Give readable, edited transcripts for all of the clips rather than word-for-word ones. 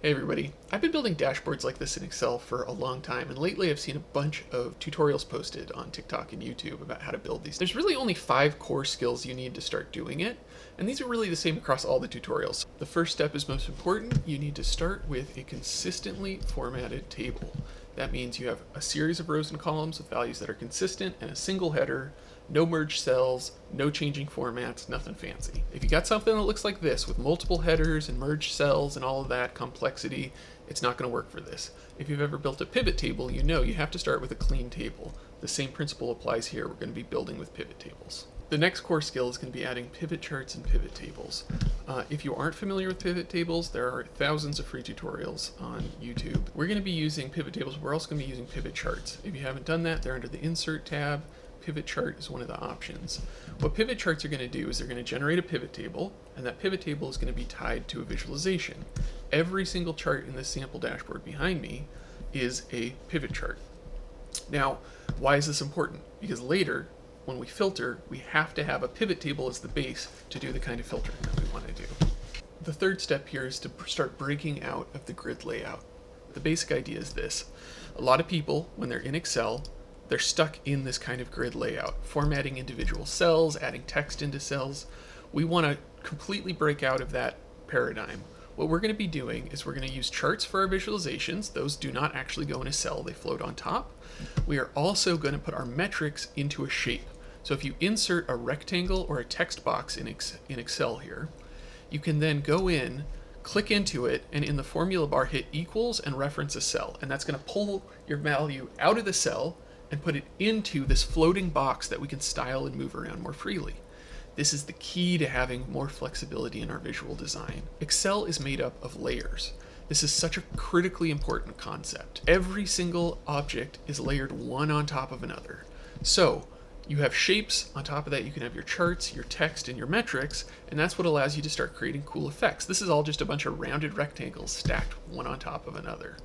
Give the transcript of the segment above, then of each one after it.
Hey everybody, I've been building dashboards like this in Excel for a long time, and lately I've seen a bunch of tutorials posted on TikTok and YouTube about how to build these. There's really only 5 core skills you need to start doing it, and these are really the same across all the tutorials. The first step is most important. You need to start with a consistently formatted table. That means you have a series of rows and columns with values that are consistent and a single header, no merged cells, no changing formats, nothing fancy. If you got something that looks like this with multiple headers and merged cells and all of that complexity, it's not going to work for this. If you've ever built a pivot table, you know you have to start with a clean table. The same principle applies here. We're going to be building with pivot tables. The next core skill is going to be adding pivot charts and pivot tables. If you aren't familiar with pivot tables, there are thousands of free tutorials on YouTube. We're going to be using pivot tables. We're also going to be using pivot charts. If you haven't done that, they're under the Insert tab. Pivot chart is one of the options. What pivot charts are going to do is they're going to generate a pivot table, and that pivot table is going to be tied to a visualization. Every single chart in this sample dashboard behind me is a pivot chart. Now, why is this important? Because later, when we filter, we have to have a pivot table as the base to do the kind of filtering that we want to do. The third step here is to start breaking out of the grid layout. The basic idea is this. A lot of people, when they're in Excel, they're stuck in this kind of grid layout, formatting individual cells, adding text into cells. We want to completely break out of that paradigm. What we're going to be doing is we're going to use charts for our visualizations. Those do not actually go in a cell, they float on top. We are also going to put our metrics into a shape. So if you insert a rectangle or a text box in Excel here, you can then go in, click into it, and in the formula bar hit equals and reference a cell. And that's going to pull your value out of the cell and put it into this floating box that we can style and move around more freely. This is the key to having more flexibility in our visual design. Excel is made up of layers. This is such a critically important concept. Every single object is layered one on top of another. So you have shapes, on top of that you can have your charts, your text, and your metrics, and that's what allows you to start creating cool effects. This is all just a bunch of rounded rectangles stacked one on top of another.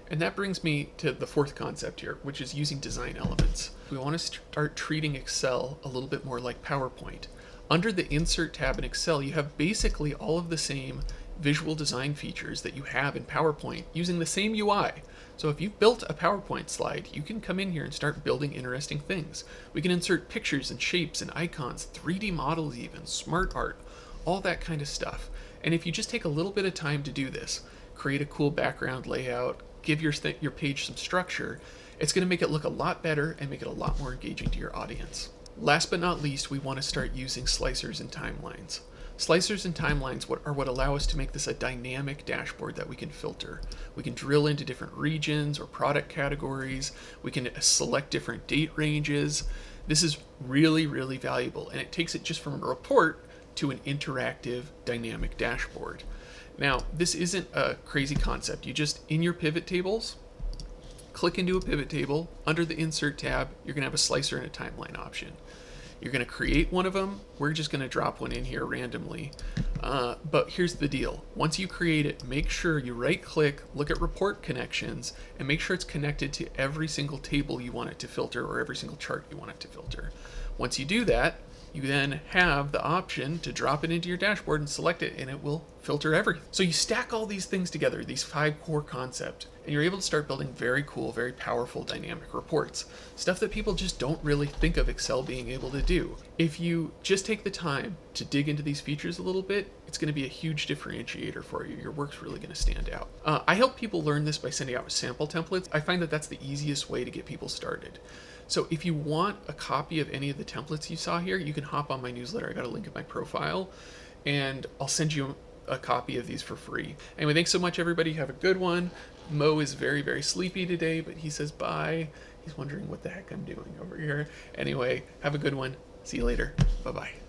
And that brings me to the fourth concept here, which is using design elements. We want to start treating Excel a little bit more like PowerPoint. Under the Insert tab in Excel, you have basically all of the same visual design features that you have in PowerPoint using the same UI. So if you've built a PowerPoint slide, you can come in here and start building interesting things. We can insert pictures and shapes and icons, 3D models even, smart art, all that kind of stuff. And if you just take a little bit of time to do this, create a cool background layout, give your page some structure, it's going to make it look a lot better and make it a lot more engaging to your audience. Last but not least, we want to start using slicers and timelines. Slicers and timelines are what allow us to make this a dynamic dashboard that we can filter. We can drill into different regions or product categories. We can select different date ranges. This is really, really valuable, and it takes it just from a report to an interactive dynamic dashboard. Now, this isn't a crazy concept. You just, in your pivot tables, click into a pivot table. Under the Insert tab, you're going to have a slicer and a timeline option. You're going to create one of them. We're just going to drop one in here randomly. But here's the deal. Once you create it, make sure you right-click, look at report connections, and make sure it's connected to every single table you want it to filter or every single chart you want it to filter. Once you do that, you then have the option to drop it into your dashboard and select it, and it will filter everything. So you stack all these things together, these 5 core concepts, and you're able to start building very cool, very powerful dynamic reports. Stuff that people just don't really think of Excel being able to do. If you just take the time to dig into these features a little bit, it's going to be a huge differentiator for you. Your work's really going to stand out. I help people learn this by sending out sample templates. I find that that's the easiest way to get people started. So if you want a copy of any of the templates you saw here, you can hop on my newsletter. I got a link in my profile, and I'll send you a copy of these for free. Anyway, thanks so much, everybody. Have a good one. Mo is very, very sleepy today, but he says bye. He's wondering what the heck I'm doing over here. Anyway, have a good one. See you later. Bye-bye.